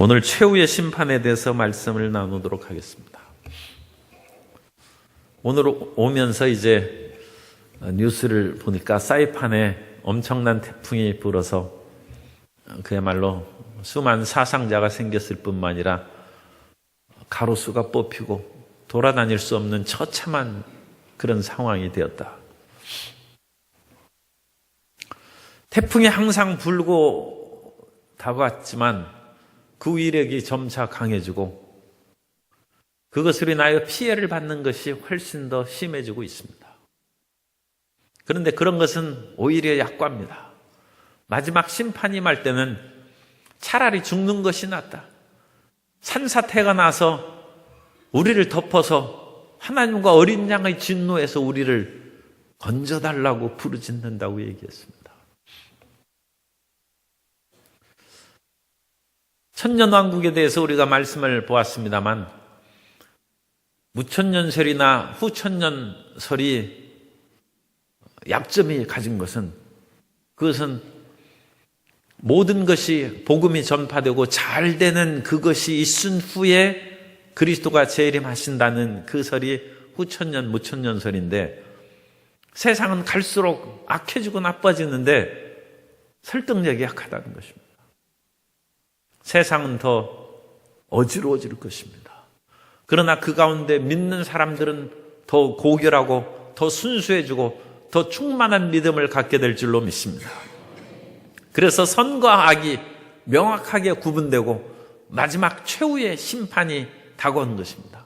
오늘 최후의 심판에 대해서 말씀을 나누도록 하겠습니다. 오늘 오면서 이제 뉴스를 보니까 사이판에 엄청난 태풍이 불어서 그야말로 수많은 사상자가 생겼을 뿐만 아니라 가로수가 뽑히고 돌아다닐 수 없는 처참한 그런 상황이 되었다. 태풍이 항상 불고 다가왔지만 그 위력이 점차 강해지고 그것으로 인하여 피해를 받는 것이 훨씬 더 심해지고 있습니다. 그런데 그런 것은 오히려 약과입니다. 마지막 심판이 말 때는 차라리 죽는 것이 낫다. 산사태가 나서 우리를 덮어서 하나님과 어린 양의 진노에서 우리를 건져달라고 부르짖는다고 얘기했습니다. 천년왕국에 대해서 우리가 말씀을 보았습니다만 무천년설이나 후천년설이 약점이 가진 것은 그것은 모든 것이 복음이 전파되고 잘 되는 그것이 있은 후에 그리스도가 재림하신다는 그 설이 후천년 무천년설인데 세상은 갈수록 악해지고 나빠지는데 설득력이 약하다는 것입니다. 세상은 더 어지러워질 것입니다. 그러나 그 가운데 믿는 사람들은 더 고결하고 더 순수해지고 더 충만한 믿음을 갖게 될 줄로 믿습니다. 그래서 선과 악이 명확하게 구분되고 마지막 최후의 심판이 다가온 것입니다.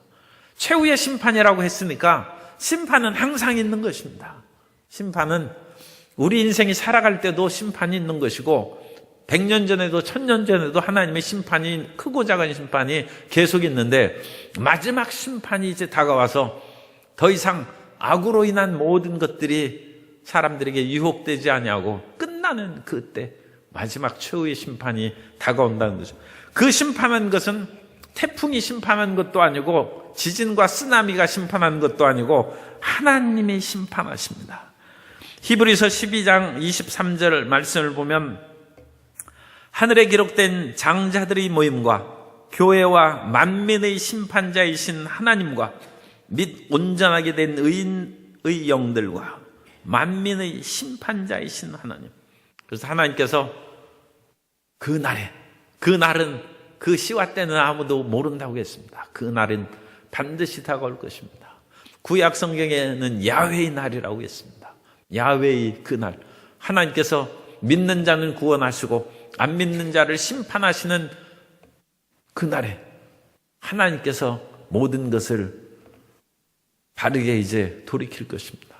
최후의 심판이라고 했으니까 심판은 항상 있는 것입니다. 심판은 우리 인생이 살아갈 때도 심판이 있는 것이고 100년 전에도 1000년 전에도 하나님의 심판이 크고 작은 심판이 계속 있는데 마지막 심판이 이제 다가와서 더 이상 악으로 인한 모든 것들이 사람들에게 유혹되지 아니하고 끝나는 그때 마지막 최후의 심판이 다가온다는 거죠. 그 심판한 것은 태풍이 심판한 것도 아니고 지진과 쓰나미가 심판한 것도 아니고 하나님이 심판하십니다. 히브리서 12장 23절 말씀을 보면 하늘에 기록된 장자들의 모임과 교회와 만민의 심판자이신 하나님과 및 온전하게 된 의인의 영들과 만민의 심판자이신 하나님. 그래서 하나님께서 그 날은 그 시와 때는 아무도 모른다고 했습니다. 그 날은 반드시 다가올 것입니다. 구약 성경에는 야훼의 날이라고 했습니다. 야훼의 그 날. 하나님께서 믿는 자는 구원하시고 안 믿는 자를 심판하시는 그날에 하나님께서 모든 것을 바르게 이제 돌이킬 것입니다.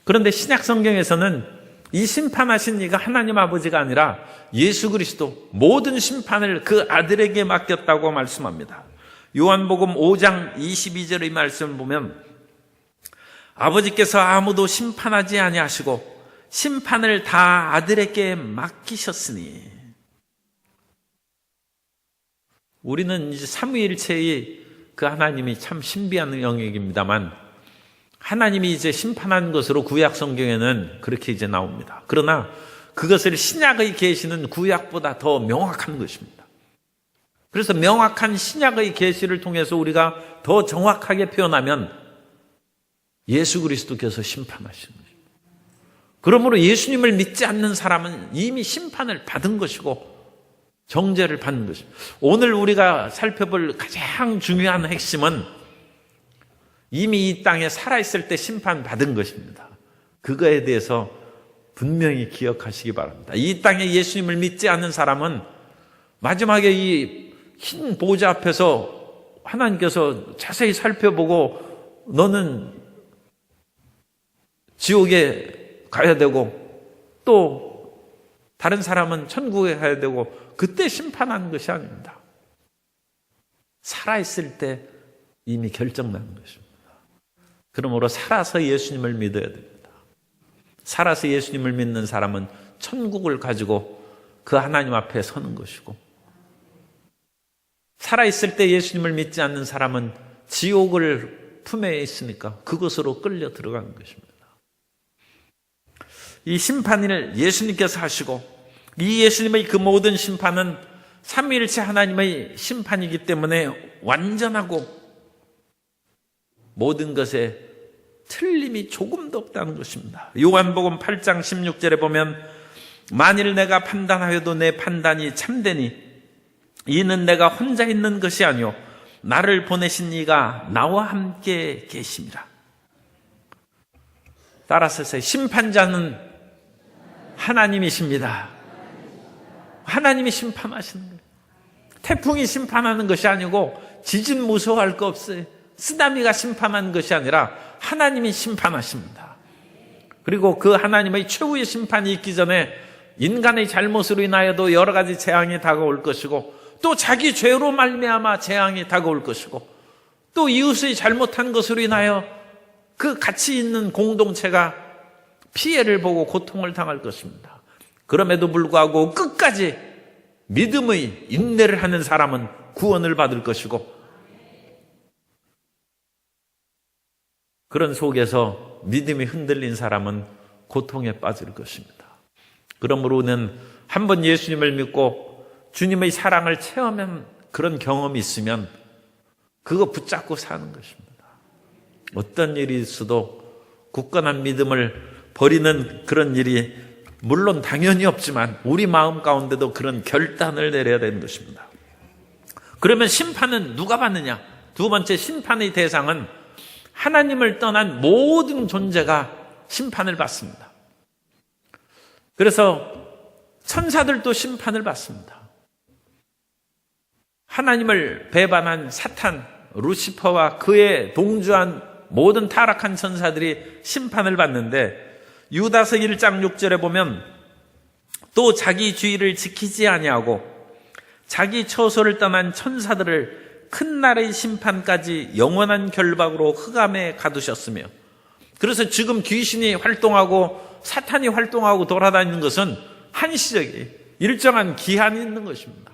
그런데 신약 성경에서는 이 심판하신 이가 하나님 아버지가 아니라 예수 그리스도 모든 심판을 그 아들에게 맡겼다고 말씀합니다. 요한복음 5장 22절의 말씀을 보면 아버지께서 아무도 심판하지 아니하시고 심판을 다 아들에게 맡기셨으니 우리는 이제 삼위일체의 그 하나님이 참 신비한 영역입니다만 하나님이 이제 심판한 것으로 구약 성경에는 그렇게 이제 나옵니다. 그러나 그것을 신약의 계시는 구약보다 더 명확한 것입니다. 그래서 명확한 신약의 계시를 통해서 우리가 더 정확하게 표현하면 예수 그리스도께서 심판하시는 것입니다. 그러므로 예수님을 믿지 않는 사람은 이미 심판을 받은 것이고 정죄를 받는 것입니다. 오늘 우리가 살펴볼 가장 중요한 핵심은 이미 이 땅에 살아있을 때 심판받은 것입니다. 그거에 대해서 분명히 기억하시기 바랍니다. 이 땅에 예수님을 믿지 않는 사람은 마지막에 이 흰 보좌 앞에서 하나님께서 자세히 살펴보고 너는 지옥에 가야 되고 또 다른 사람은 천국에 가야 되고 그때 심판하는 것이 아닙니다. 살아있을 때 이미 결정나는 것입니다. 그러므로 살아서 예수님을 믿어야 됩니다. 살아서 예수님을 믿는 사람은 천국을 가지고 그 하나님 앞에 서는 것이고 살아있을 때 예수님을 믿지 않는 사람은 지옥을 품에 있으니까 그것으로 끌려 들어가는 것입니다. 이 심판을 예수님께서 하시고 이 예수님의 그 모든 심판은 삼위일체 하나님의 심판이기 때문에 완전하고 모든 것에 틀림이 조금도 없다는 것입니다. 요한복음 8장 16절에 보면 만일 내가 판단하여도 내 판단이 참되니 이는 내가 혼자 있는 것이 아니요 나를 보내신 이가 나와 함께 계심이라. 따라서 심판자는 하나님이십니다. 하나님이 심판하시는 거예요. 태풍이 심판하는 것이 아니고 지진 무서워할 거 없어요. 쓰나미가 심판하는 것이 아니라 하나님이 심판하십니다. 그리고 그 하나님의 최후의 심판이 있기 전에 인간의 잘못으로 인하여도 여러 가지 재앙이 다가올 것이고 또 자기 죄로 말미암아 재앙이 다가올 것이고 또 이웃의 잘못한 것으로 인하여 그 같이 있는 공동체가 피해를 보고 고통을 당할 것입니다. 그럼에도 불구하고 끝까지 믿음의 인내를 하는 사람은 구원을 받을 것이고 그런 속에서 믿음이 흔들린 사람은 고통에 빠질 것입니다. 그러므로는 한번 예수님을 믿고 주님의 사랑을 체험한 그런 경험이 있으면 그거 붙잡고 사는 것입니다. 어떤 일이 있어도 굳건한 믿음을 버리는 그런 일이 물론 당연히 없지만 우리 마음 가운데도 그런 결단을 내려야 되는 것입니다. 그러면 심판은 누가 받느냐? 두 번째 심판의 대상은 하나님을 떠난 모든 존재가 심판을 받습니다. 그래서 천사들도 심판을 받습니다. 하나님을 배반한 사탄, 루시퍼와 그에 동조한 모든 타락한 천사들이 심판을 받는데 유다서 1장 6절에 보면 또 자기 주의를 지키지 아니하고 자기 처소를 떠난 천사들을 큰 날의 심판까지 영원한 결박으로 흑암에 가두셨으며 그래서 지금 귀신이 활동하고 사탄이 활동하고 돌아다니는 것은 한시적이에요. 일정한 기한이 있는 것입니다.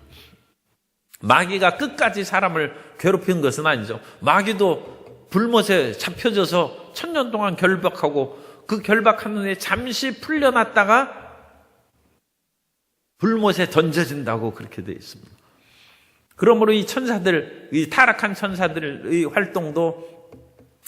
마귀가 끝까지 사람을 괴롭힌 것은 아니죠. 마귀도 불못에 잡혀져서 1000년 동안 결박하고 그 결박한 후에 잠시 풀려났다가 불못에 던져진다고 그렇게 되어 있습니다. 그러므로 이 천사들, 이 타락한 천사들의 활동도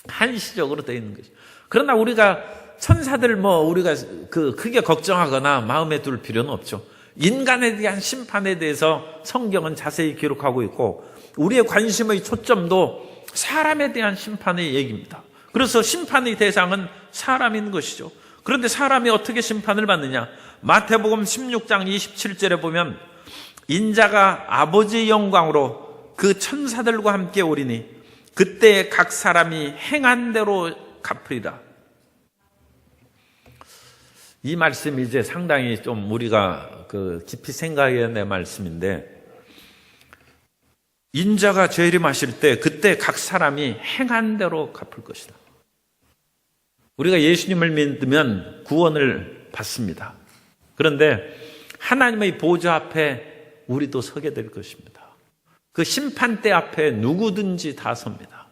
한시적으로 되어 있는 것이죠. 그러나 우리가 천사들 우리가 크게 걱정하거나 마음에 둘 필요는 없죠. 인간에 대한 심판에 대해서 성경은 자세히 기록하고 있고 우리의 관심의 초점도 사람에 대한 심판의 얘기입니다. 그래서 심판의 대상은 사람인 것이죠. 그런데 사람이 어떻게 심판을 받느냐? 마태복음 16장 27절에 보면 인자가 아버지의 영광으로 그 천사들과 함께 오리니 그때 각 사람이 행한 대로 갚으리라. 이 말씀이 이제 상당히 좀 우리가 깊이 생각해야 될 말씀인데 인자가 재림하실 때 그때 각 사람이 행한 대로 갚을 것이다. 우리가 예수님을 믿으면 구원을 받습니다. 그런데 하나님의 보좌 앞에 우리도 서게 될 것입니다. 그 심판대 앞에 누구든지 다 섭니다.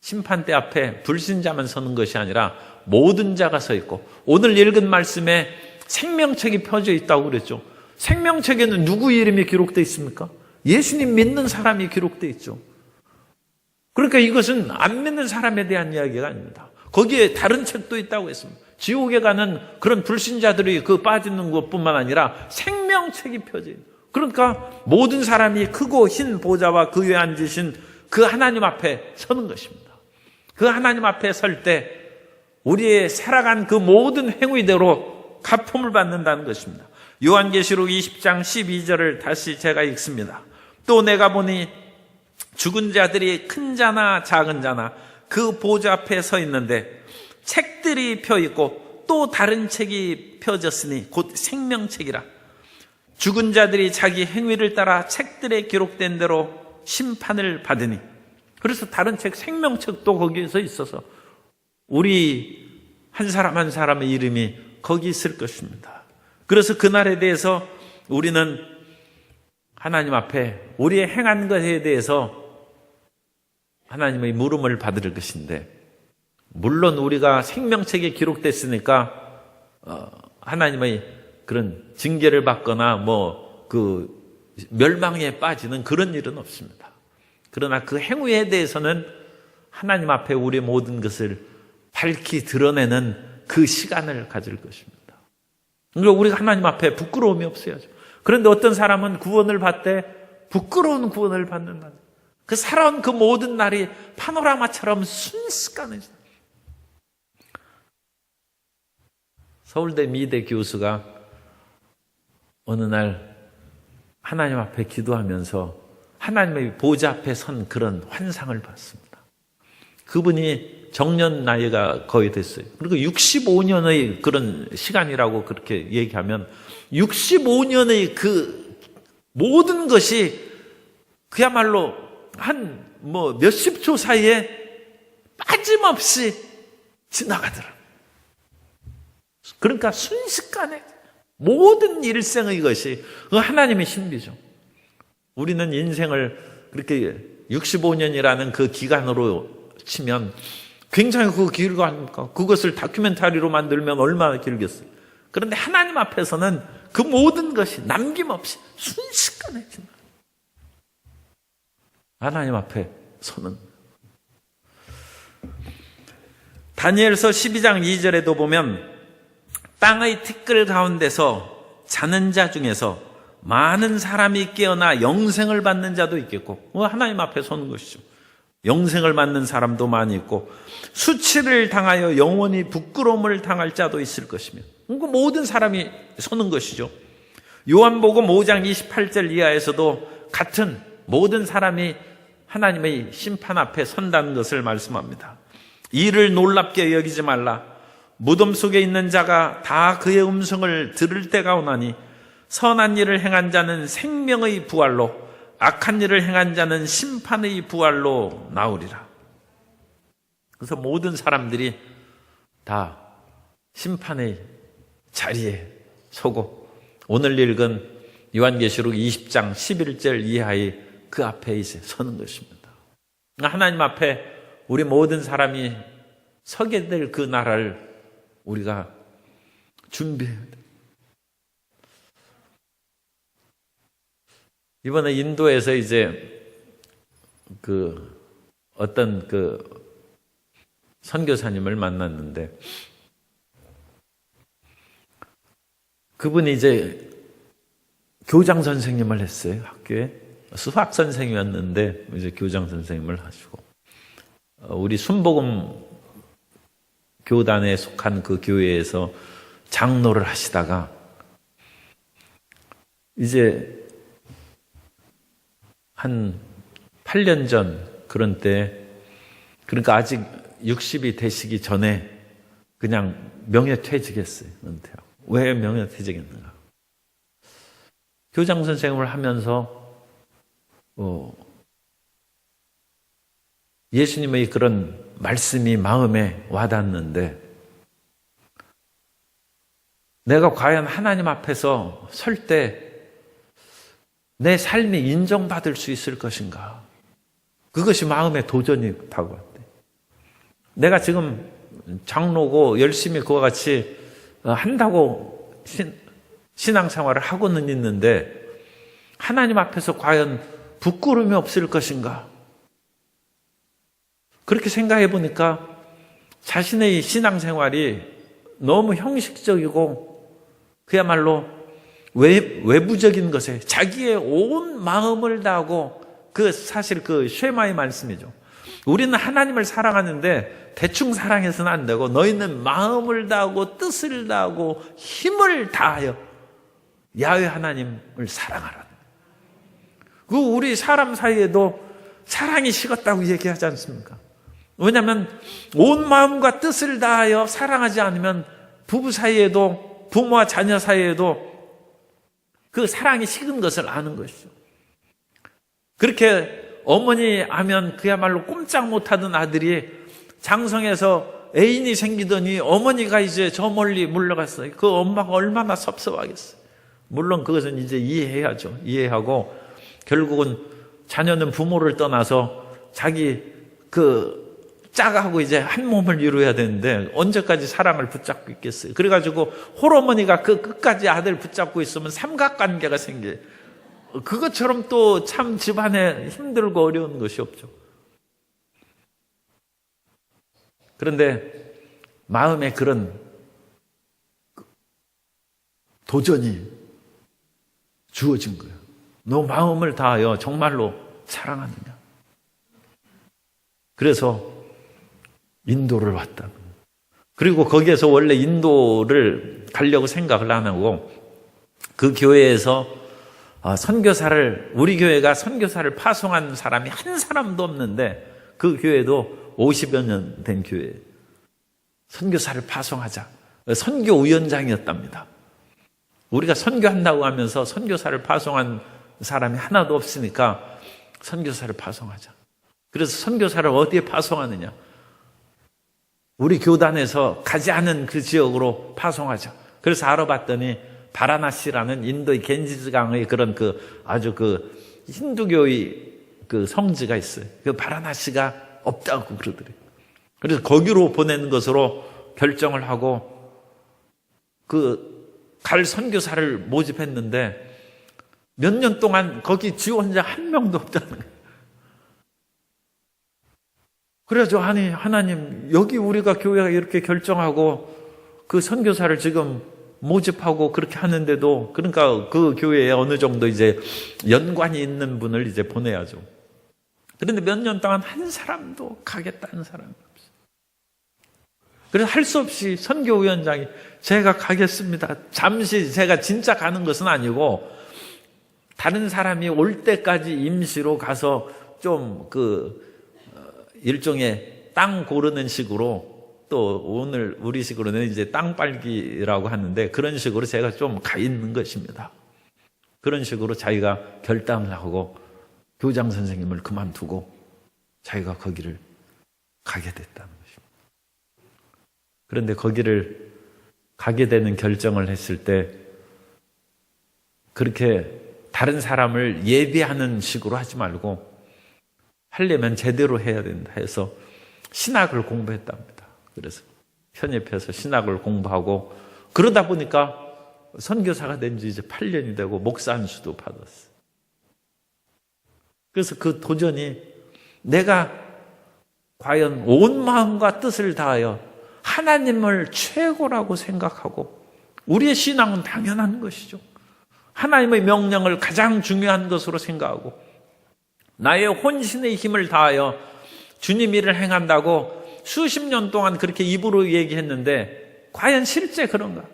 심판대 앞에 불신자만 서는 것이 아니라 모든 자가 서 있고 오늘 읽은 말씀에 생명책이 펴져 있다고 그랬죠. 생명책에는 누구 이름이 기록되어 있습니까? 예수님 믿는 사람이 기록되어 있죠. 그러니까 이것은 안 믿는 사람에 대한 이야기가 아닙니다. 거기에 다른 책도 있다고 했습니다. 지옥에 가는 그런 불신자들이 빠지는 것뿐만 아니라 생명책이 펴져 있어요. 그러니까 모든 사람이 크고 흰 보좌와 그 위에 앉으신 그 하나님 앞에 서는 것입니다. 그 하나님 앞에 설 때 우리의 살아간 그 모든 행위대로 갚음을 받는다는 것입니다. 요한계시록 20장 12절을 다시 제가 읽습니다. 또 내가 보니 죽은 자들이 큰 자나 작은 자나 그 보좌 앞에 서 있는데 책들이 펴 있고 또 다른 책이 펴졌으니 곧 생명책이라. 죽은 자들이 자기 행위를 따라 책들에 기록된 대로 심판을 받으니. 그래서 다른 책, 생명책도 거기에서 있어서 우리 한 사람 한 사람의 이름이 거기 있을 것입니다. 그래서 그날에 대해서 우리는 하나님 앞에 우리의 행한 것에 대해서 하나님의 물음을 받을 것인데, 물론 우리가 생명책에 기록됐으니까 하나님의 그런 징계를 받거나 멸망에 빠지는 그런 일은 없습니다. 그러나 그 행위에 대해서는 하나님 앞에 우리 모든 것을 밝히 드러내는 그 시간을 가질 것입니다. 그러니까 우리가 하나님 앞에 부끄러움이 없어야죠. 그런데 어떤 사람은 구원을 받되 부끄러운 구원을 받는다. 그 살아온 그 모든 날이 파노라마처럼 순식간에. 서울대 미대 교수가 어느 날 하나님 앞에 기도하면서 하나님의 보좌 앞에 선 그런 환상을 봤습니다. 그분이 정년 나이가 거의 됐어요. 그리고 65년의 그런 시간이라고 그렇게 얘기하면 65년의 그 모든 것이 그야말로 한 몇십 초 사이에 빠짐없이 지나가더라. 그러니까 순식간에 모든 일생의 것이 하나님의 신비죠. 우리는 인생을 그렇게 65년이라는 그 기간으로 치면 굉장히 그 길고 합니까? 그것을 다큐멘터리로 만들면 얼마나 길겠어요. 그런데 하나님 앞에서는 그 모든 것이 남김없이 순식간에 지나. 하나님 앞에 서는. 다니엘서 12장 2절에도 보면 땅의 티끌 가운데서 자는 자 중에서 많은 사람이 깨어나 영생을 받는 자도 있겠고, 하나님 앞에 서는 것이죠. 영생을 받는 사람도 많이 있고, 수치를 당하여 영원히 부끄러움을 당할 자도 있을 것이며, 모든 사람이 서는 것이죠. 요한복음 5장 28절 이하에서도 같은 모든 사람이 하나님의 심판 앞에 선다는 것을 말씀합니다. 이를 놀랍게 여기지 말라. 무덤 속에 있는 자가 다 그의 음성을 들을 때가 오나니 선한 일을 행한 자는 생명의 부활로, 악한 일을 행한 자는 심판의 부활로 나오리라. 그래서 모든 사람들이 다 심판의 자리에 서고 오늘 읽은 요한계시록 20장 11절 이하의 그 앞에 이제 서는 것입니다. 하나님 앞에 우리 모든 사람이 서게 될 그 날을 우리가 준비해야 돼. 이번에 인도에서 이제 어떤 선교사님을 만났는데 그분이 이제 교장 선생님을 했어요. 학교에 수학 선생이었는데 이제 교장 선생님을 하시고, 우리 순복음 교단에 속한 그 교회에서 장로를 하시다가 이제 한 8년 전 그런 때, 그러니까 아직 60이 되시기 전에 그냥 명예퇴직했어요. 은퇴하고. 왜 명예퇴직했는가? 교장 선생님을 하면서 예수님의 그런 말씀이 마음에 와닿는데, 내가 과연 하나님 앞에서 설 때 내 삶이 인정받을 수 있을 것인가? 그것이 마음에 도전이 다가왔대. 내가 지금 장로고 열심히 그와 같이 한다고 신앙생활을 하고는 있는데 하나님 앞에서 과연 부끄러움이 없을 것인가? 그렇게 생각해 보니까 자신의 신앙생활이 너무 형식적이고 그야말로 외부적인 것에 자기의 온 마음을 다하고, 사실 쉐마의 말씀이죠. 우리는 하나님을 사랑하는데 대충 사랑해서는 안 되고 너희는 마음을 다하고 뜻을 다하고 힘을 다하여 야훼 하나님을 사랑하라. 우리 사람 사이에도 사랑이 식었다고 얘기하지 않습니까? 왜냐하면 온 마음과 뜻을 다하여 사랑하지 않으면 부부 사이에도, 부모와 자녀 사이에도 그 사랑이 식은 것을 아는 것이죠. 그렇게 어머니 하면 그야말로 꼼짝 못하던 아들이 장성해서 애인이 생기더니 어머니가 이제 저 멀리 물러갔어요. 그 엄마가 얼마나 섭섭하겠어요. 물론 그것은 이제 이해해야죠. 이해하고 결국은 자녀는 부모를 떠나서 자기 짝하고 이제 한 몸을 이루어야 되는데 언제까지 사랑을 붙잡고 있겠어요. 그래가지고 홀어머니가 끝까지 아들 붙잡고 있으면 삼각관계가 생겨요. 그것처럼 또 참 집안에 힘들고 어려운 것이 없죠. 그런데 마음에 그런 도전이 주어진 거예요. 너 마음을 다하여 정말로 사랑하느냐. 그래서 인도를 왔다. 그리고 거기에서 원래 인도를 가려고 생각을 안 하고 그 교회에서 선교사를, 우리 교회가 선교사를 파송한 사람이 한 사람도 없는데 그 교회도 50여 년 된 교회, 선교사를 파송하자. 선교위원장이었답니다. 우리가 선교한다고 하면서 선교사를 파송한 사람이 하나도 없으니까 선교사를 파송하자. 그래서 선교사를 어디에 파송하느냐? 우리 교단에서 가지 않은 그 지역으로 파송하자. 그래서 알아봤더니 바라나시라는 인도의 겐지스강의 그런 아주 힌두교의 성지가 있어요. 그 바라나시가 없다고 그러더래요. 그래서 거기로 보내는 것으로 결정을 하고 갈 선교사를 모집했는데 몇 년 동안 거기 지원자 한 명도 없다는 거예요. 그래서 아니 하나님, 여기 우리가 교회가 이렇게 결정하고 그 선교사를 지금 모집하고 그렇게 하는데도, 그러니까 그 교회에 어느 정도 이제 연관이 있는 분을 이제 보내야죠. 그런데 몇 년 동안 한 사람도 가겠다는 사람이 없어요. 그래서 할 수 없이 선교위원장이 제가 가겠습니다. 잠시 제가 진짜 가는 것은 아니고 다른 사람이 올 때까지 임시로 가서 좀 일종의 땅 고르는 식으로, 또 오늘 우리 식으로는 이제 땅 빨기라고 하는데 그런 식으로 제가 좀 가 있는 것입니다. 그런 식으로 자기가 결단을 하고 교장 선생님을 그만두고 자기가 거기를 가게 됐다는 것입니다. 그런데 거기를 가게 되는 결정을 했을 때 그렇게 다른 사람을 예비하는 식으로 하지 말고 하려면 제대로 해야 된다 해서 신학을 공부했답니다. 그래서 편입해서 신학을 공부하고 그러다 보니까 선교사가 된 지 이제 8년이 되고 목사 안수도 받았어요. 그래서 그 도전이 내가 과연 온 마음과 뜻을 다하여 하나님을 최고라고 생각하고, 우리의 신앙은 당연한 것이죠. 하나님의 명령을 가장 중요한 것으로 생각하고 나의 혼신의 힘을 다하여 주님 일을 행한다고 수십 년 동안 그렇게 입으로 얘기했는데 과연 실제 그런가?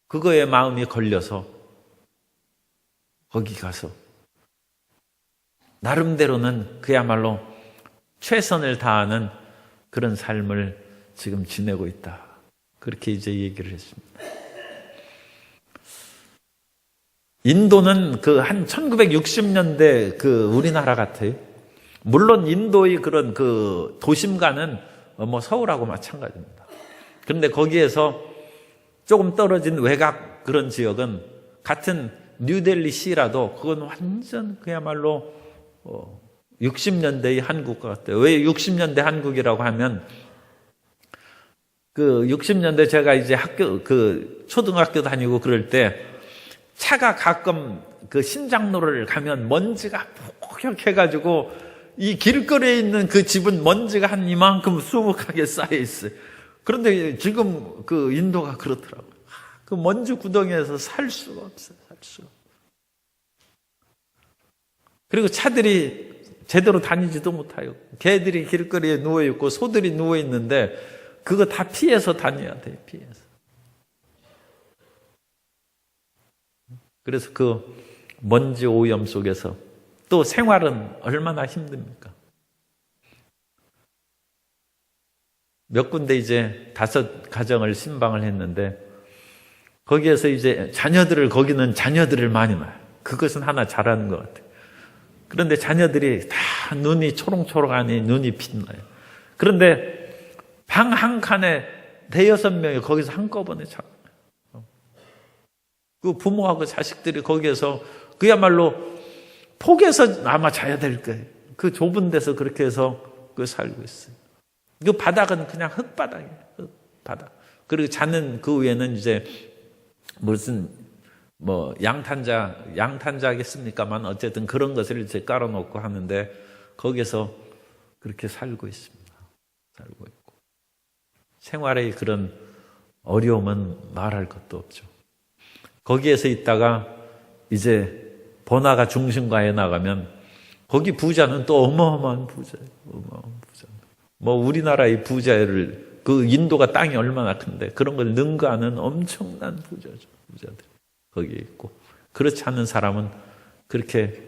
그거에 마음이 걸려서 거기 가서 나름대로는 그야말로 최선을 다하는 그런 삶을 지금 지내고 있다. 그렇게 이제 얘기를 했습니다. 인도는 한 1960년대 우리나라 같아요. 물론 인도의 그런 도심가는 서울하고 마찬가지입니다. 그런데 거기에서 조금 떨어진 외곽 그런 지역은 같은 뉴델리 시라도 그건 완전 그야말로 60년대의 한국과 같아요. 왜 60년대 한국이라고 하면 60년대 제가 이제 초등학교 다니고 그럴 때 차가 가끔 신장로를 가면 먼지가 폭격해가지고 이 길거리에 있는 그 집은 먼지가 한 이만큼 수북하게 쌓여 있어요. 그런데 지금 인도가 그렇더라고요. 그 먼지 구덩이에서 살 수가 없어요. 살 수가. 그리고 차들이 제대로 다니지도 못해요. 개들이 길거리에 누워있고 소들이 누워있는데 그거 다 피해서 다녀야 돼요. 피해서. 그래서 먼지 오염 속에서 또 생활은 얼마나 힘듭니까? 몇 군데 이제 5 가정을 신방을 했는데 거기에서 이제 거기는 자녀들을 많이 낳아요. 그것은 하나 잘하는 것 같아요. 그런데 자녀들이 다 눈이 초롱초롱하니 눈이 빛나요. 그런데 방 한 칸에 5-6명이 거기서 한꺼번에 자요. 그 부모하고 자식들이 거기에서 그야말로 폭에서 아마 자야 될 거예요. 그 좁은 데서 그렇게 해서 살고 있어요. 그 바닥은 그냥 흙바닥이에요. 흙바닥. 그리고 자는 그 위에는 이제 무슨 뭐 양탄자겠습니까만 어쨌든 그런 것을 이제 깔아놓고 하는데 거기서 그렇게 살고 있습니다. 살고 있고 생활의 그런 어려움은 말할 것도 없죠. 거기에서 있다가 이제 번화가 중심가에 나가면 거기 부자는 또 어마어마한 부자예요. 어마어마한 부자. 뭐 우리나라의 부자를 그 인도가 땅이 얼마나 큰데 그런 걸 능가하는 엄청난 부자죠. 부자들 거기에 있고 그렇지 않은 사람은 그렇게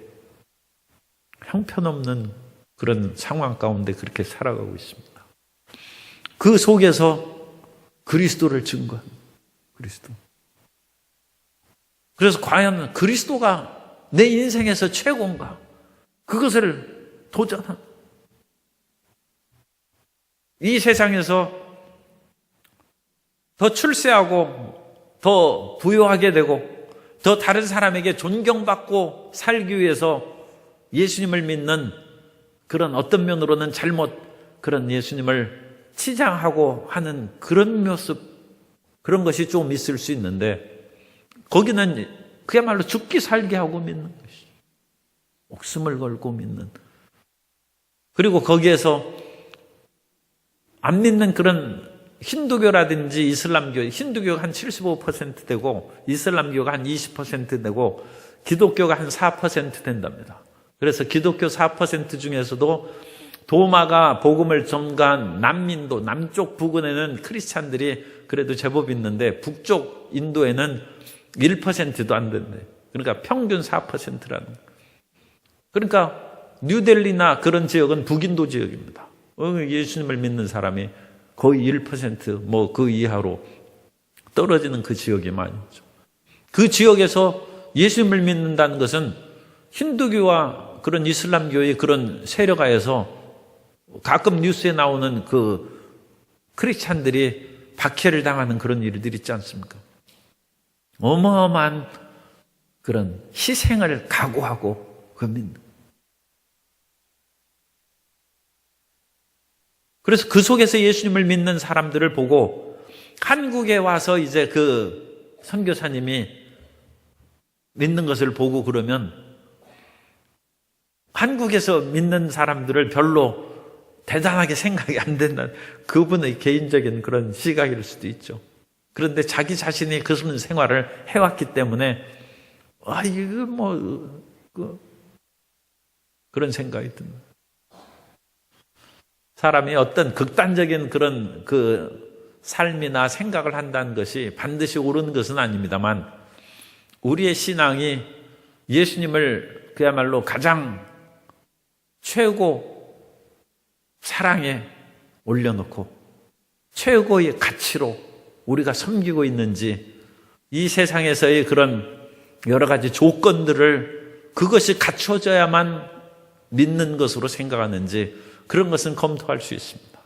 형편없는 그런 상황 가운데 그렇게 살아가고 있습니다. 그 속에서 그리스도를 증거합니다. 그리스도. 그래서 과연 그리스도가 내 인생에서 최고인가? 그것을 도전한. 이 세상에서 더 출세하고 더 부유하게 되고 더 다른 사람에게 존경받고 살기 위해서 예수님을 믿는 그런 어떤 면으로는 잘못 그런 예수님을 치장하고 하는 그런 모습, 그런 것이 좀 있을 수 있는데 거기는 그야말로 죽기 살기 하고 믿는 것이죠. 목숨을 걸고 믿는. 그리고 거기에서 안 믿는 그런 힌두교라든지 이슬람교, 힌두교가 한 75% 되고 이슬람교가 한 20% 되고 기독교가 한 4% 된답니다. 그래서 기독교 4% 중에서도 도마가 복음을 전가한 남민도, 남쪽 부근에는 크리스찬들이 그래도 제법 있는데 북쪽 인도에는 1%도 안 된대. 그러니까 평균 4%라는. 그러니까 뉴델리나 그런 지역은 북인도 지역입니다. 예수님을 믿는 사람이 거의 1% 뭐 그 이하로 떨어지는 그 지역이 많이 있죠. 그 지역에서 예수님을 믿는다는 것은 힌두교와 그런 이슬람교의 그런 세력하에서 가끔 뉴스에 나오는 그 크리스찬들이 박해를 당하는 그런 일들이 있지 않습니까? 어마어마한 그런 희생을 각오하고 그 믿는. 그래서 그 속에서 예수님을 믿는 사람들을 보고 한국에 와서 이제 그 선교사님이 믿는 것을 보고 그러면 한국에서 믿는 사람들을 별로 대단하게 생각이 안 된다. 그분의 개인적인 그런 시각일 수도 있죠. 그런데 자기 자신이 그 생활을 해왔기 때문에 이거 뭐 그런 생각이 듭니다. 사람이 어떤 극단적인 그런 그 삶이나 생각을 한다는 것이 반드시 옳은 것은 아닙니다만 우리의 신앙이 예수님을 그야말로 가장 최고 사랑에 올려놓고 최고의 가치로 우리가 섬기고 있는지 이 세상에서의 그런 여러 가지 조건들을 그것이 갖춰져야만 믿는 것으로 생각하는지 그런 것은 검토할 수 있습니다.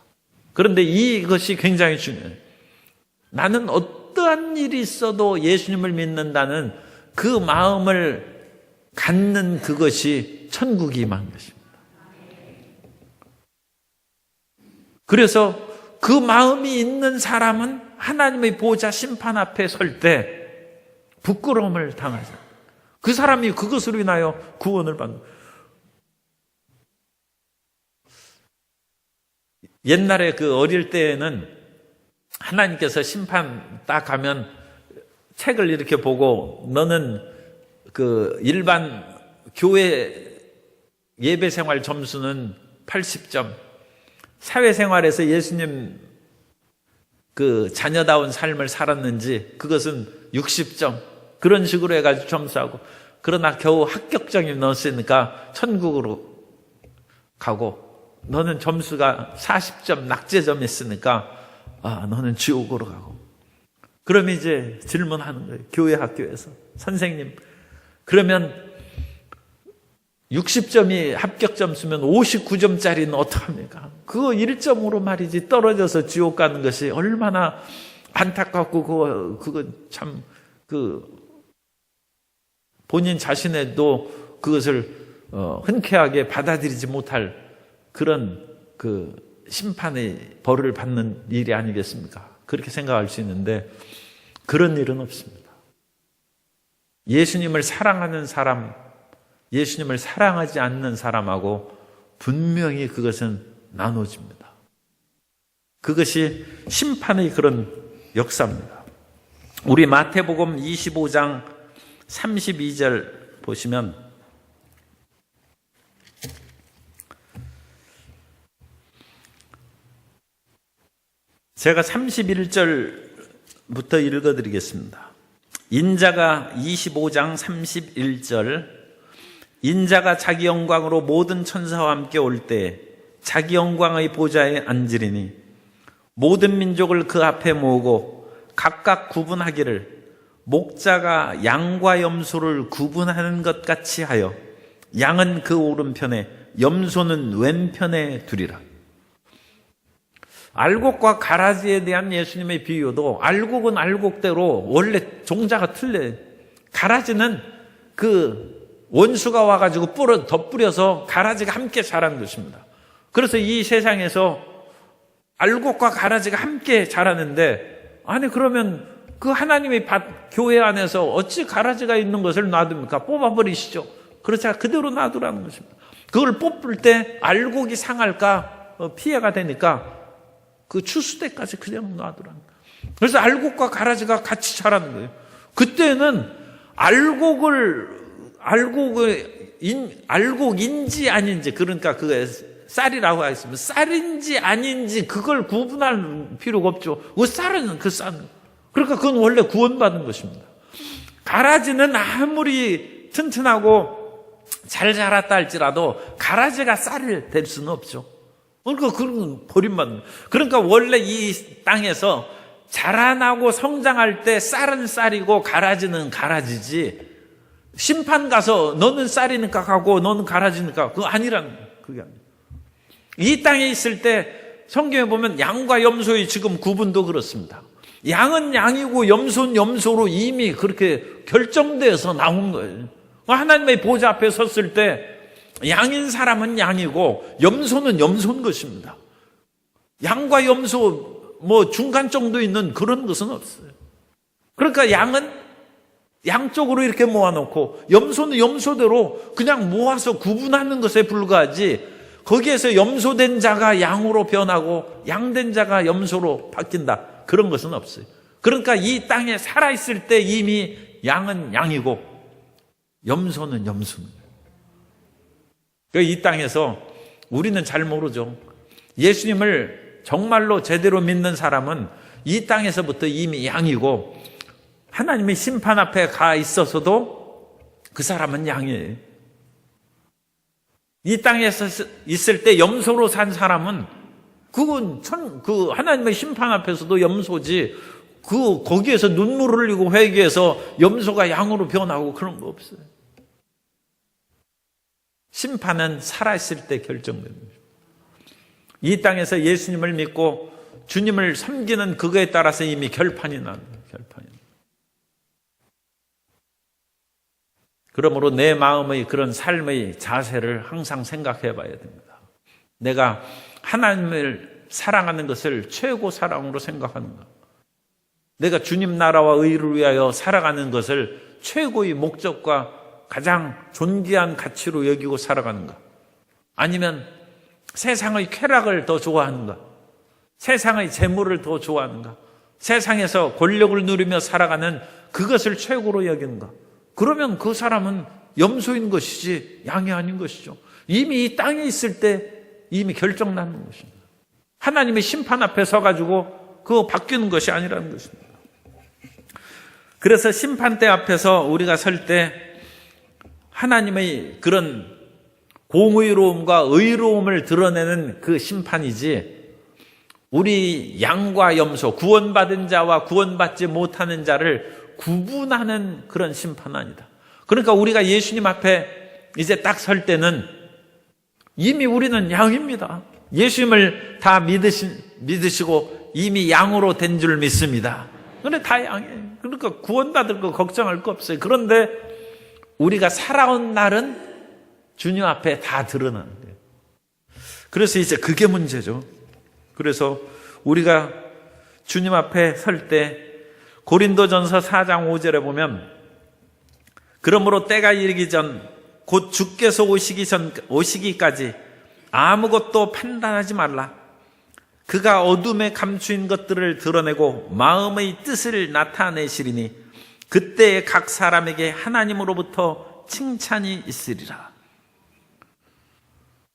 그런데 이것이 굉장히 중요해요. 나는 어떠한 일이 있어도 예수님을 믿는다는 그 마음을 갖는 그것이 천국이 임한 것입니다. 그래서 그 마음이 있는 사람은 하나님의 보좌 심판 앞에 설 때 부끄러움을 당하지 않아요. 그 사람이 그것으로 인하여 구원을 받는. 옛날에 그 어릴 때에는 하나님께서 심판 딱 가면 책을 이렇게 보고 너는 그 일반 교회 예배 생활 점수는 80점, 사회생활에서 예수님 그 자녀다운 삶을 살았는지 그것은 60점 그런 식으로 해가지고 점수하고 그러나 겨우 합격점이 넣었으니까 천국으로 가고 너는 점수가 40점 낙제점이 있으니까 너는 지옥으로 가고 그러면 이제 질문하는 거예요. 교회 학교에서 선생님 그러면 60점이 합격 점수면 59점짜리는 어떡합니까? 그거 1점으로 말이지 떨어져서 지옥 가는 것이 얼마나 안타깝고 그거 참 본인 자신에도 그것을 흔쾌하게 받아들이지 못할 그런 그 심판의 벌을 받는 일이 아니겠습니까? 그렇게 생각할 수 있는데 그런 일은 없습니다. 예수님을 사랑하는 사람, 예수님을 사랑하지 않는 사람하고 분명히 그것은 나눠집니다. 그것이 심판의 그런 역사입니다. 우리 마태복음 25장 32절 보시면 제가 31절부터 읽어드리겠습니다. 인자가 25장 31절 인자가 자기 영광으로 모든 천사와 함께 올 때 자기 영광의 보좌에 앉으리니 모든 민족을 그 앞에 모으고 각각 구분하기를 목자가 양과 염소를 구분하는 것 같이 하여 양은 그 오른편에 염소는 왼편에 두리라. 알곡과 가라지에 대한 예수님의 비유도 알곡은 알곡대로 원래 종자가 틀려요. 가라지는 그 원수가 와가지고 더 뿌려서 가라지가 함께 자란 것입니다. 그래서 이 세상에서 알곡과 가라지가 함께 자라는데, 아니 그러면 그 하나님의 교회 안에서 어찌 가라지가 있는 것을 놔둡니까? 뽑아버리시죠. 그렇지 않아 그대로 놔두라는 것입니다. 그걸 뽑을 때 알곡이 상할까 피해가 되니까 그 추수 때까지 그냥 놔두라는 거예요. 그래서 알곡과 가라지가 같이 자라는 거예요. 그때는 알곡인지 아닌지, 그러니까 그게 쌀이라고 하겠습니다. 쌀인지 아닌지 그걸 구분할 필요가 없죠. 그 쌀은 그 쌀. 그러니까 그건 원래 구원받은 것입니다. 가라지는 아무리 튼튼하고 잘 자랐다 할지라도 가라지가 쌀이 될 수는 없죠. 그러니까 그런 버림받는. 그러니까 원래 이 땅에서 자라나고 성장할 때 쌀은 쌀이고 가라지는 가라지지, 심판 가서 너는 쌀이니까 가고 너는 가라지니까 그거 아니라는 거예요. 그게 아니에요. 이 땅에 있을 때 성경에 보면 양과 염소의 지금 구분도 그렇습니다. 양은 양이고 염소는 염소로 이미 그렇게 결정되어서 나온 거예요. 하나님의 보좌 앞에 섰을 때 양인 사람은 양이고 염소는 염소인 것입니다. 양과 염소 중간 정도 있는 그런 것은 없어요. 그러니까 양은 양쪽으로 이렇게 모아놓고 염소는 염소대로 그냥 모아서 구분하는 것에 불과하지, 거기에서 염소된 자가 양으로 변하고 양된 자가 염소로 바뀐다, 그런 것은 없어요. 그러니까 이 땅에 살아있을 때 이미 양은 양이고 염소는 염소입니다. 이 땅에서 우리는 잘 모르죠. 예수님을 정말로 제대로 믿는 사람은 이 땅에서부터 이미 양이고 하나님의 심판 앞에 가 있어서도 그 사람은 양이에요. 이 땅에서 있을 때 염소로 산 사람은 그건 그 하나님의 심판 앞에서도 염소지, 거기에서 눈물을 흘리고 회개해서 염소가 양으로 변하고 그런 거 없어요. 심판은 살아있을 때 결정되는 거죠. 이 땅에서 예수님을 믿고 주님을 섬기는 그거에 따라서 이미 결판이 나는 거예요. 결판이. 그러므로 내 마음의 그런 삶의 자세를 항상 생각해 봐야 됩니다. 내가 하나님을 사랑하는 것을 최고 사랑으로 생각하는가? 내가 주님 나라와 의를 위하여 살아가는 것을 최고의 목적과 가장 존귀한 가치로 여기고 살아가는가? 아니면 세상의 쾌락을 더 좋아하는가? 세상의 재물을 더 좋아하는가? 세상에서 권력을 누리며 살아가는 그것을 최고로 여기는가? 그러면 그 사람은 염소인 것이지 양이 아닌 것이죠. 이미 이 땅에 있을 때 이미 결정나는 것입니다. 하나님의 심판 앞에 서가지고 그거 바뀌는 것이 아니라는 것입니다. 그래서 심판대 앞에서 우리가 설 때 하나님의 그런 공의로움과 의로움을 드러내는 그 심판이지, 우리 양과 염소, 구원받은 자와 구원받지 못하는 자를 구분하는 그런 심판은 아니다. 그러니까 우리가 예수님 앞에 이제 딱 설 때는 이미 우리는 양입니다. 예수님을 다 믿으시고 이미 양으로 된 줄 믿습니다. 그런데 다 양이에요. 그러니까 구원받을 거 걱정할 거 없어요. 그런데 우리가 살아온 날은 주님 앞에 다 드러나는 거예요. 그래서 이제 그게 문제죠. 그래서 우리가 주님 앞에 설 때 고린도전서 4장 5절에 보면 그러므로 때가 이르기 전 곧 주께서 오시기까지 아무것도 판단하지 말라. 그가 어둠에 감추인 것들을 드러내고 마음의 뜻을 나타내시리니 그때에 각 사람에게 하나님으로부터 칭찬이 있으리라.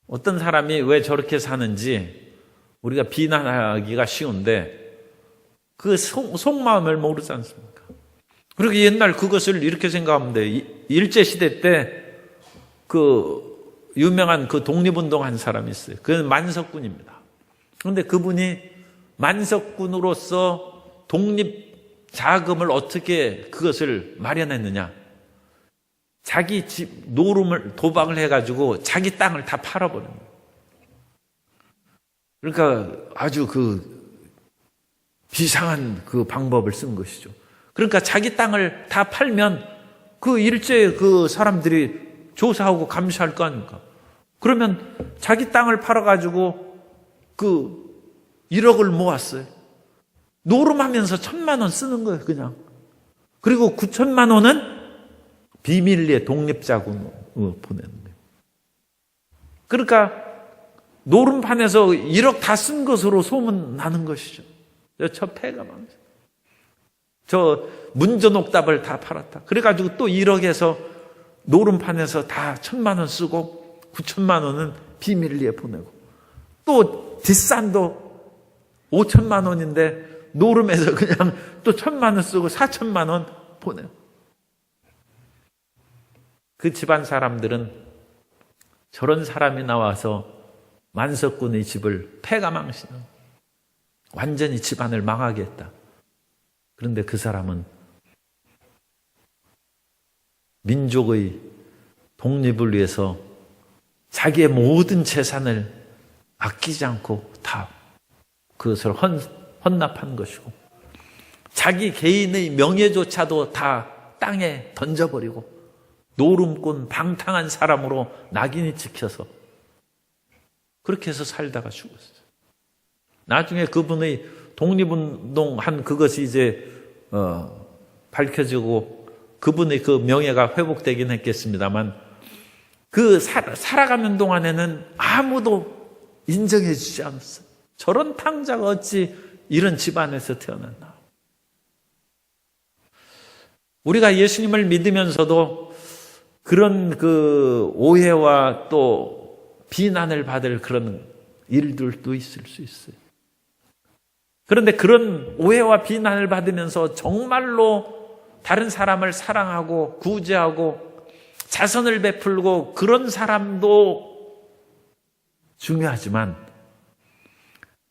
어떤 사람이 왜 저렇게 사는지 우리가 비난하기가 쉬운데 그 속마음을 모르지 않습니까? 그리고 옛날 그것을 이렇게 생각하면 돼. 일제시대 때 그 유명한 그 독립운동 한 사람이 있어요. 그는 만석군입니다. 그런데 그분이 만석군으로서 독립 자금을 어떻게 그것을 마련했느냐? 자기 집 노름을 도박을 해가지고 자기 땅을 다 팔아버린 거예요. 그러니까 아주 그 비상한 그 방법을 쓴 것이죠. 그러니까 자기 땅을 다 팔면 그 일제 그 사람들이 조사하고 감시할 거 아닙니까? 그러면 자기 땅을 팔아가지고 그 1억을 모았어요. 노름하면서 1,000만 원 쓰는 거예요, 그냥. 그리고 9천만 원은 비밀리에 독립자금으로 보내는 거예요. 그러니까 노름판에서 1억 다 쓴 것으로 소문나는 것이죠. 저 패가 망쳐. 저 문전옥답을 다 팔았다. 그래가지고 또 1억에서 노름판에서 다 1,000만 원 쓰고 9천만 원은 비밀리에 보내고 또 뒷산도 5천만 원인데 노름에서 그냥 또 1,000만 원 쓰고 4천만 원 보내고 그 집안 사람들은 저런 사람이 나와서 만석군의 집을 패가망신하고 완전히 집안을 망하게 했다. 그런데 그 사람은 민족의 독립을 위해서 자기의 모든 재산을 아끼지 않고 다 그것을 헌납한 것이고 자기 개인의 명예조차도 다 땅에 던져버리고 노름꾼 방탕한 사람으로 낙인이 찍혀서 그렇게 해서 살다가 죽었어요. 나중에 그분의 독립운동한 그것이 이제 밝혀지고 그분의 그 명예가 회복되긴 했겠습니다만 그 살아가는 동안에는 아무도 인정해 주지 않았어요. 저런 탕자가 어찌 이런 집안에서 태어났나. 우리가 예수님을 믿으면서도 그런 그 오해와 또 비난을 받을 그런 일들도 있을 수 있어요. 그런데 그런 오해와 비난을 받으면서 정말로 다른 사람을 사랑하고 구제하고 자선을 베풀고 그런 사람도 중요하지만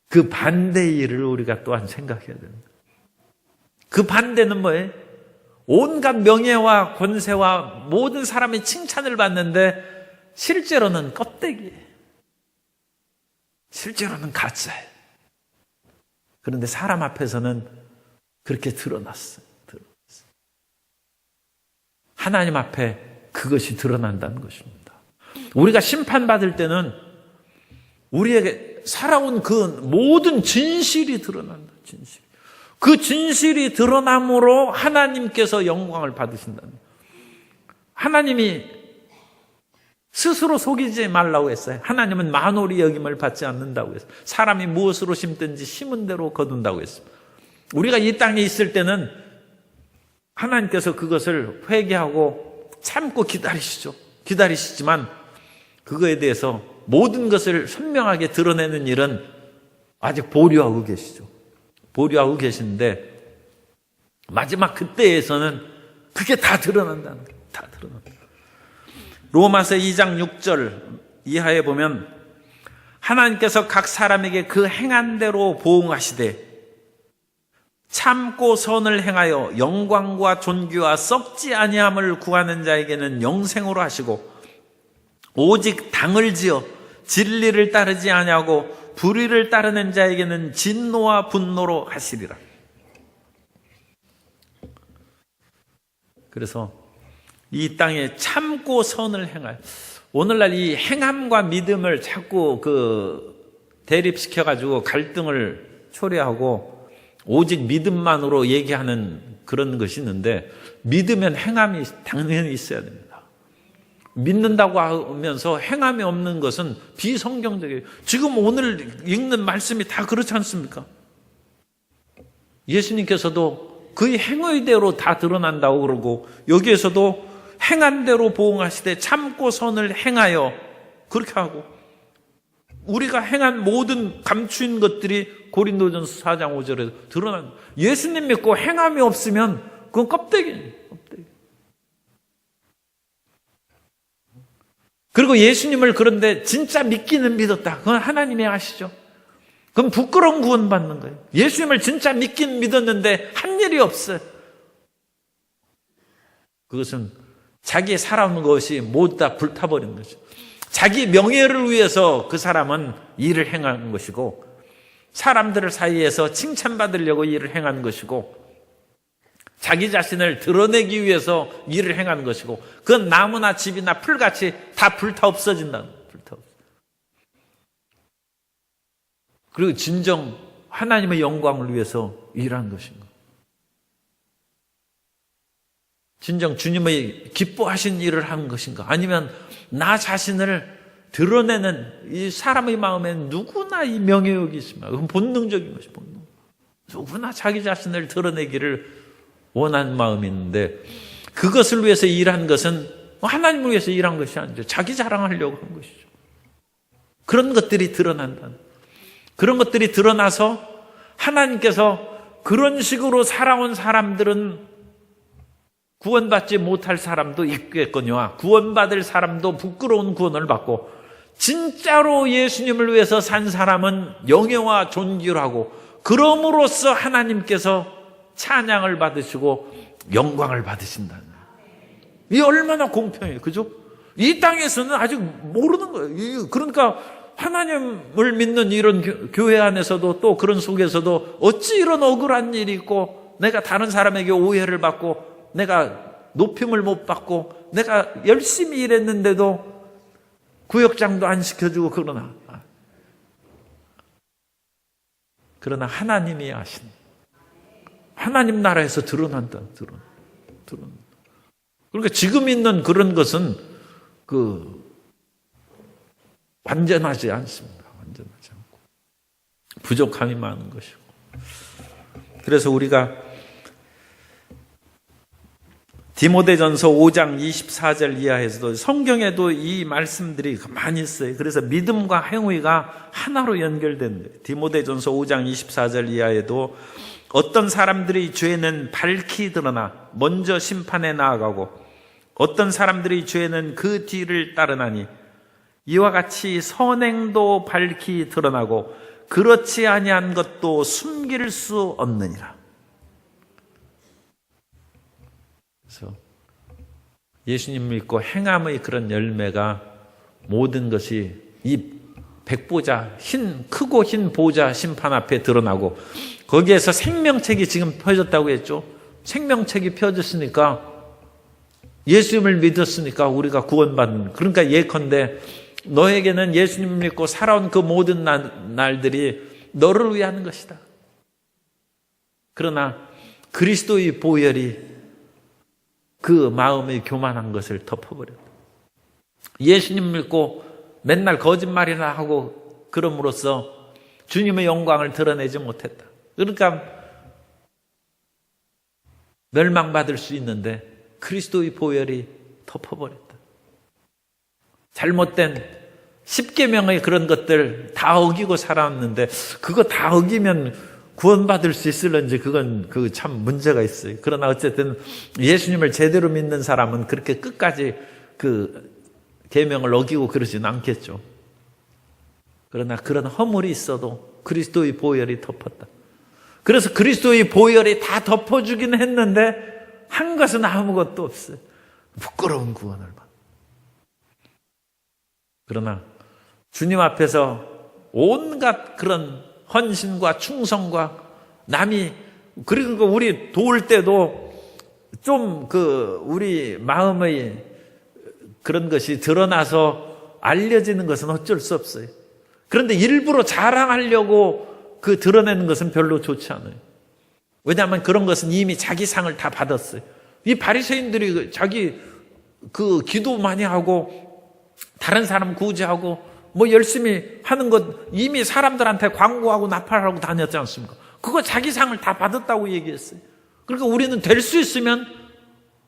그 반대의 일을 우리가 또한 생각해야 됩니다. 그 반대는 뭐예요? 온갖 명예와 권세와 모든 사람의 칭찬을 받는데 실제로는 껍데기예요. 실제로는 가짜예요. 그런데 사람 앞에서는 그렇게 드러났어요. 하나님 앞에 그것이 드러난다는 것입니다. 우리가 심판받을 때는 우리에게 살아온 그 모든 진실이 드러난다. 진실. 그 진실이 드러남으로 하나님께서 영광을 받으신다는 거예요. 하나님이 스스로 속이지 말라고 했어요. 하나님은 만홀히 여김을 받지 않는다고 했어요. 사람이 무엇으로 심든지 심은 대로 거둔다고 했어요. 우리가 이 땅에 있을 때는 하나님께서 그것을 회개하고 참고 기다리시죠. 기다리시지만 그거에 대해서 모든 것을 선명하게 드러내는 일은 아직 보류하고 계시죠. 보류하고 계시는데 마지막 그때에서는 그게 다 드러난다는 거예요. 다 드러난다. 로마서 2장 6절 이하에 보면 하나님께서 각 사람에게 그 행한 대로 보응하시되 참고 선을 행하여 영광과 존귀와 썩지 아니함을 구하는 자에게는 영생으로 하시고 오직 당을 지어 진리를 따르지 아니하고 불의를 따르는 자에게는 진노와 분노로 하시리라. 그래서 이 땅에 참고 선을 행하여 오늘날 이 행함과 믿음을 자꾸 대립시켜가지고 갈등을 초래하고 오직 믿음만으로 얘기하는 그런 것이 있는데, 믿으면 행함이 당연히 있어야 됩니다. 믿는다고 하면서 행함이 없는 것은 비성경적이에요. 지금 오늘 읽는 말씀이 다 그렇지 않습니까? 예수님께서도 그의 행의대로 다 드러난다고 그러고, 여기에서도 행한 대로 보응하시되 참고 선을 행하여, 그렇게 하고, 우리가 행한 모든 감추인 것들이 고린도전서 4장 5절에 드러난, 예수님 믿고 행함이 없으면 그건 껍데기예요. 껍데기. 그리고 예수님을 그런데 진짜 믿기는 믿었다, 그건 하나님이 아시죠. 그럼 부끄러운 구원받는 거예요. 예수님을 진짜 믿긴 믿었는데 한 일이 없어요. 그것은 자기 살아온 것이 모두 다 불타버린 거죠. 자기 명예를 위해서 그 사람은 일을 행한 것이고, 사람들 사이에서 칭찬받으려고 일을 행한 것이고, 자기 자신을 드러내기 위해서 일을 행한 것이고, 그건 나무나 집이나 풀같이 다 불타 없어진다. 불타 없어. 그리고 진정 하나님의 영광을 위해서 일한 것인가? 진정 주님의 기뻐하신 일을 한 것인가? 아니면 나 자신을 드러내는, 이 사람의 마음에는 누구나 이 명예욕이 있습니다. 그건 본능적인 것이 본능. 누구나 자기 자신을 드러내기를 원하는 마음이 있는데, 그것을 위해서 일한 것은 하나님을 위해서 일한 것이 아니죠. 자기 자랑하려고 한 것이죠. 그런 것들이 드러난다. 그런 것들이 드러나서 하나님께서 그런 식으로 살아온 사람들은 구원받지 못할 사람도 있겠거니와, 구원받을 사람도 부끄러운 구원을 받고, 진짜로 예수님을 위해서 산 사람은 영예와 존귀를 하고, 그럼으로써 하나님께서 찬양을 받으시고 영광을 받으신다는 거예요. 이게 얼마나 공평해요. 그죠? 이 땅에서는 아직 모르는 거예요. 그러니까 하나님을 믿는 이런 교회 안에서도, 또 그런 속에서도 어찌 이런 억울한 일이 있고, 내가 다른 사람에게 오해를 받고, 내가 높임을 못 받고, 내가 열심히 일했는데도 구역장도 안 시켜주고, 그러나 하나님이 아신, 하나님 나라에서 드러난다. 드러난다. 그러니까 지금 있는 그런 것은 완전하지 않습니다. 완전하지 않고 부족함이 많은 것이고. 그래서 우리가 디모데전서 5장 24절 이하에서도, 성경에도 이 말씀들이 많이 있어요. 그래서 믿음과 행위가 하나로 연결된 거예요. 디모데전서 5장 24절 이하에도 어떤 사람들의 죄는 밝히 드러나 먼저 심판에 나아가고, 어떤 사람들의 죄는 그 뒤를 따르나니 이와 같이 선행도 밝히 드러나고 그렇지 아니한 것도 숨길 수 없느니라. 그래서 예수님 믿고 행함의 그런 열매가, 모든 것이 이 백보자, 크고 흰 보좌 심판 앞에 드러나고, 거기에서 생명책이 지금 펴졌다고 했죠. 생명책이 펴졌으니까, 예수님을 믿었으니까 우리가 구원받는, 그러니까 예컨대 너에게는 예수님 믿고 살아온 그 모든 날들이 너를 위한 것이다. 그러나 그리스도의 보혈이 그 마음의 교만한 것을 덮어버렸다. 예수님 믿고 맨날 거짓말이나 하고 그럼으로써 주님의 영광을 드러내지 못했다. 그러니까 멸망받을 수 있는데 그리스도의 보혈이 덮어버렸다. 잘못된 10계명의 그런 것들 다 어기고 살아왔는데, 그거 다 어기면 구원받을 수 있을런지 그건 참 문제가 있어요. 그러나 어쨌든 예수님을 제대로 믿는 사람은 그렇게 끝까지 그 계명을 어기고 그러지는 않겠죠. 그러나 그런 허물이 있어도 그리스도의 보혈이 덮었다. 그래서 그리스도의 보혈이 다 덮어주긴 했는데 한 것은 아무것도 없어요. 부끄러운 구원을 받. 그러나 주님 앞에서 온갖 그런 헌신과 충성과 남이, 그리고 우리 도울 때도 좀 우리 마음의 그런 것이 드러나서 알려지는 것은 어쩔 수 없어요. 그런데 일부러 자랑하려고 드러내는 것은 별로 좋지 않아요. 왜냐하면 그런 것은 이미 자기 상을 다 받았어요. 이 바리새인들이 자기 그 기도 많이 하고 다른 사람 구제하고 뭐 열심히 하는 것 이미 사람들한테 광고하고 나팔하고 다녔지 않습니까? 그거 자기 상을 다 받았다고 얘기했어요. 그러니까 우리는 될 수 있으면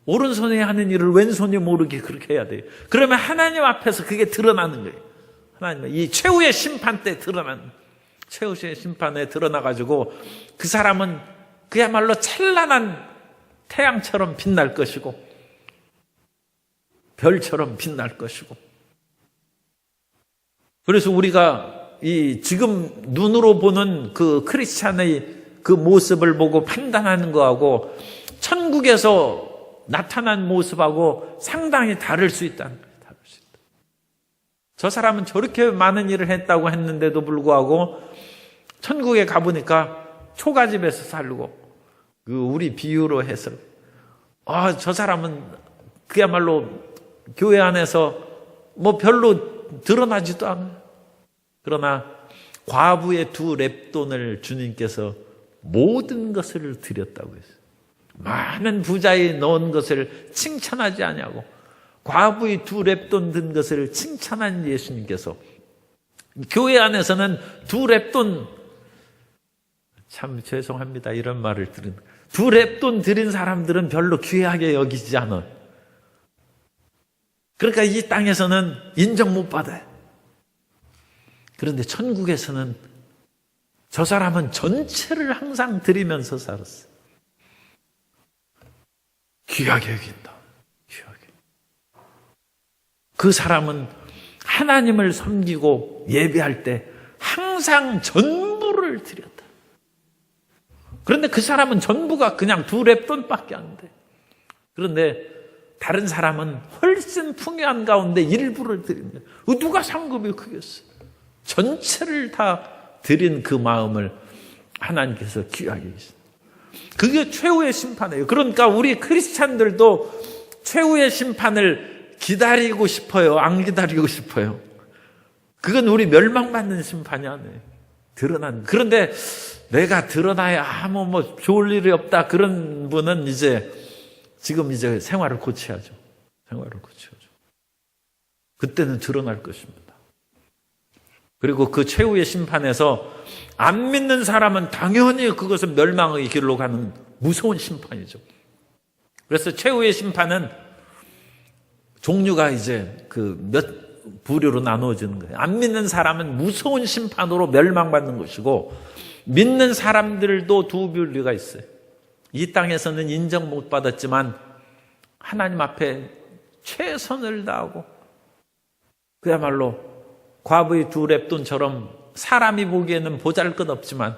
오른손이 하는 일을 왼손이 모르게 그렇게 해야 돼요. 그러면 하나님 앞에서 그게 드러나는 거예요. 하나님, 이 최후의 심판 때 드러나는, 최후의 심판에 드러나가지고 그 사람은 그야말로 찬란한 태양처럼 빛날 것이고 별처럼 빛날 것이고. 그래서 우리가 이 지금 눈으로 보는 그 크리스찬의 그 모습을 보고 판단하는 거하고 천국에서 나타난 모습하고 상당히 다를 수 있다는 거예요. 다를 수 있다. 저 사람은 저렇게 많은 일을 했다고 했는데도 불구하고 천국에 가보니까 초가집에서 살고 그 우리 비유로 해서 저 사람은 그야말로 교회 안에서 뭐 별로 드러나지도 않아요. 그러나 과부의 2 렙돈을 주님께서 모든 것을 드렸다고 했어요. 많은 부자에 넣은 것을 칭찬하지 아니하고 과부의 2 렙돈 든 것을 칭찬한 예수님께서 교회 안에서는 2 렙돈, 참 죄송합니다 이런 말을 들은 2 렙돈 드린 사람들은 별로 귀하게 여기지 않아요. 그러니까 이 땅에서는 인정 못 받아요. 그런데 천국에서는 저 사람은 전체를 항상 드리면서 살았어요. 귀하게 여긴다. 귀하게. 그 사람은 하나님을 섬기고 예배할 때 항상 전부를 드렸다. 그런데 그 사람은 전부가 그냥 2 렙돈밖에 안 돼. 그런데 다른 사람은 훨씬 풍요한 가운데 일부를 드립니다. 누가 상급이 크겠어요? 전체를 다 드린 그 마음을 하나님께서 귀하게 계십니다. 그게 최후의 심판이에요. 그러니까 우리 크리스찬들도 최후의 심판을 기다리고 싶어요? 안 기다리고 싶어요? 그건 우리 멸망받는 심판이 아니에요. 드러난. 그런데 내가 드러나야 아무 뭐 좋을 일이 없다. 그런 분은 지금 생활을 고쳐야죠. 생활을 고쳐야죠. 그때는 드러날 것입니다. 그리고 그 최후의 심판에서 안 믿는 사람은 당연히 그것은 멸망의 길로 가는 무서운 심판이죠. 그래서 최후의 심판은 종류가 그 몇 부류로 나누어지는 거예요. 안 믿는 사람은 무서운 심판으로 멸망받는 것이고 믿는 사람들도 2 부류가 있어요. 이 땅에서는 인정 못 받았지만 하나님 앞에 최선을 다하고 그야말로 과부의 2 렙돈처럼 사람이 보기에는 보잘것없지만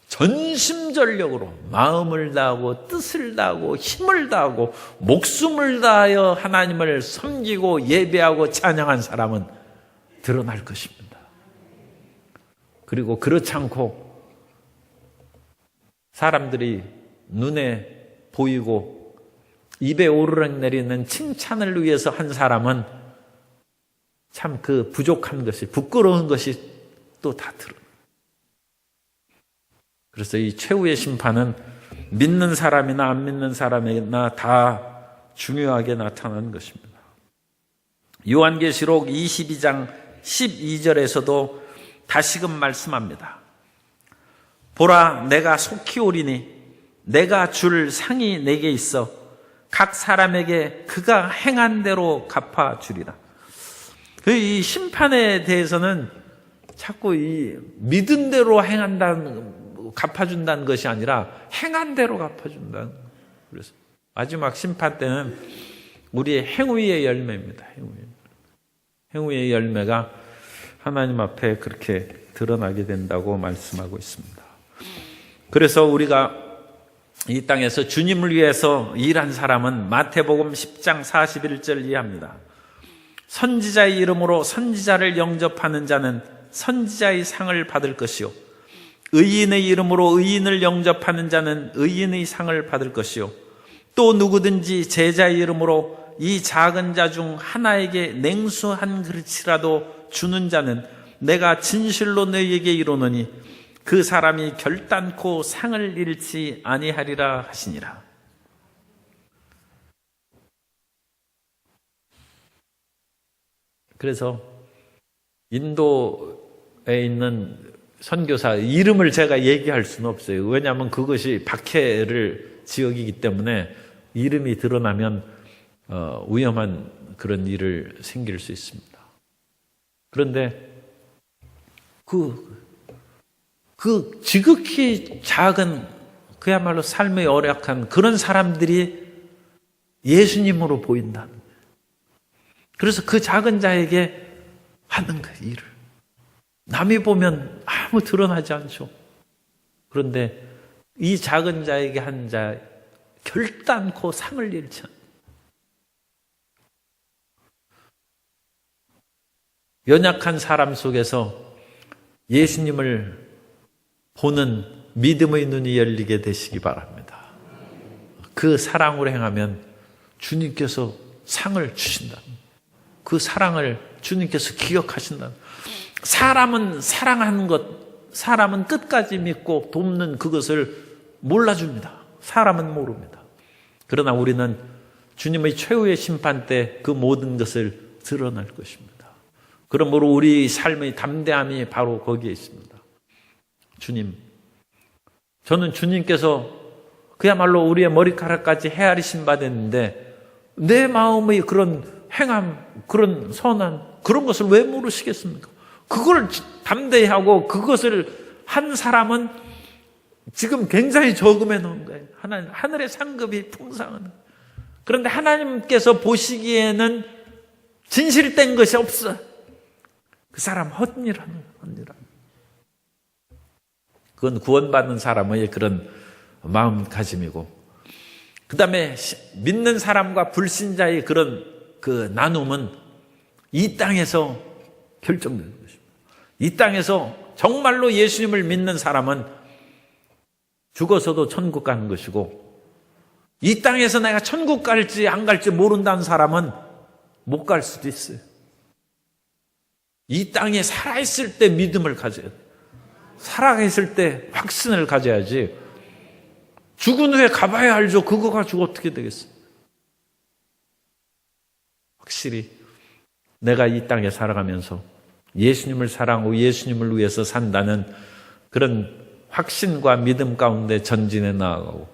전심전력으로 마음을 다하고 뜻을 다하고 힘을 다하고 목숨을 다하여 하나님을 섬기고 예배하고 찬양한 사람은 드러날 것입니다. 그리고 그렇지 않고 사람들이 눈에 보이고 입에 오르락 내리는 칭찬을 위해서 한 사람은 참 그 부족한 것이, 부끄러운 것이 또 다 드러나요. 그래서 이 최후의 심판은 믿는 사람이나 안 믿는 사람이나 다 중요하게 나타나는 것입니다. 요한계시록 22장 12절에서도 다시금 말씀합니다. 보라, 내가 속히 오리니 내가 줄 상이 내게 있어 각 사람에게 그가 행한 대로 갚아주리라. 이 심판에 대해서는 자꾸 이 믿은 대로 갚아준다는 것이 아니라 행한 대로 갚아준다는. 그래서 마지막 심판 때는 우리의 행위의 열매입니다. 행위의 열매가 하나님 앞에 그렇게 드러나게 된다고 말씀하고 있습니다. 그래서 우리가 이 땅에서 주님을 위해서 일한 사람은 마태복음 10장 41절 이해합니다. 선지자의 이름으로 선지자를 영접하는 자는 선지자의 상을 받을 것이요 의인의 이름으로 의인을 영접하는 자는 의인의 상을 받을 것이요 또 누구든지 제자의 이름으로 이 작은 자 중 하나에게 냉수 한 그릇이라도 주는 자는 내가 진실로 너희에게 이르노니 그 사람이 결단코 상을 잃지 아니하리라 하시니라. 그래서 인도에 있는 선교사 이름을 제가 얘기할 수는 없어요. 왜냐하면 그것이 박해를 지역이기 때문에 이름이 드러나면 위험한 그런 일을 생길 수 있습니다. 그런데 그 지극히 작은 그야말로 삶의 열악한 그런 사람들이 예수님으로 보인다는 거예요. 그래서 그 작은 자에게 하는 거예요, 일을. 남이 보면 아무 드러나지 않죠. 그런데 이 작은 자에게 한 자 결단코 상을 잃지 않아요. 연약한 사람 속에서 예수님을 보는 믿음의 눈이 열리게 되시기 바랍니다. 그 사랑으로 행하면 주님께서 상을 주신다. 그 사랑을 주님께서 기억하신다. 사람은 사랑하는 것, 사람은 끝까지 믿고 돕는 그것을 몰라줍니다. 사람은 모릅니다. 그러나 우리는 주님의 최후의 심판 때 그 모든 것을 드러낼 것입니다. 그러므로 우리 삶의 담대함이 바로 거기에 있습니다. 주님, 저는 주님께서 그야말로 우리의 머리카락까지 헤아리신 바 됐는데 내 마음의 그런 행함, 그런 선한 그런 것을 왜 모르시겠습니까? 그걸 담대히 하고 그것을 한 사람은 지금 굉장히 저금해 놓은 거예요. 하늘의 상급이 풍성한. 그런데 하나님께서 보시기에는 진실된 것이 없어. 그 사람 헛일하는 헛일하는. 그건 구원받는 사람의 그런 마음가짐이고, 그 다음에 믿는 사람과 불신자의 그런 그 나눔은 이 땅에서 결정되는 것입니다. 이 땅에서 정말로 예수님을 믿는 사람은 죽어서도 천국 가는 것이고, 이 땅에서 내가 천국 갈지 안 갈지 모른다는 사람은 못 갈 수도 있어요. 이 땅에 살아있을 때 믿음을 가져야 돼요. 살아있을 때 확신을 가져야지. 죽은 후에 가봐야 알죠. 그거 가지고 어떻게 되겠어요? 확실히 내가 이 땅에 살아가면서 예수님을 사랑하고 예수님을 위해서 산다는 그런 확신과 믿음 가운데 전진해 나아가고,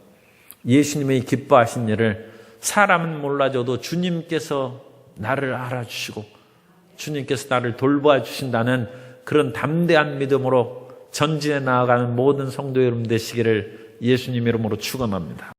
예수님의 기뻐하신 일을 사람은 몰라줘도 주님께서 나를 알아주시고 주님께서 나를 돌보아 주신다는 그런 담대한 믿음으로 전진해 나아가는 모든 성도 여러분 되시기를 예수님 이름으로 축원합니다.